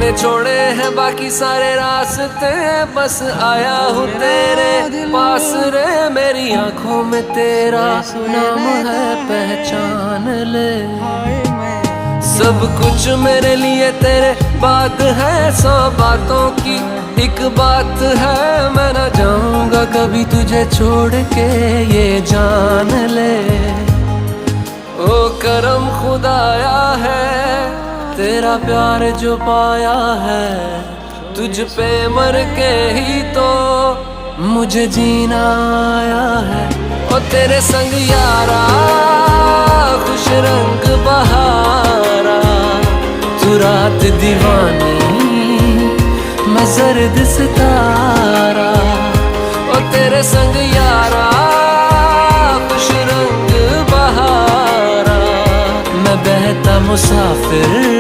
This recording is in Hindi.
मैंने छोड़े हैं बाकी सारे रास्ते, बस आया हूँ तेरे पास रे। मेरी आंखों में तेरा नाम है, पहचान ले। सब कुछ मेरे लिए तेरे बात है, 100 बातों की एक बात है। मैं ना जाऊंगा कभी तुझे छोड़ के, ये जान ले। ओ करम खुदाया है, तेरा प्यार जो पाया है। तुझ पे मर के ही तो मुझे जीना आया है। ओ तेरे संग यारा खुश रंग बहारा, तू रात दीवानी मैं जर्द सितारा। ओ तेरे संग यारा खुश रंग बहारा, मैं बहता मुसाफिर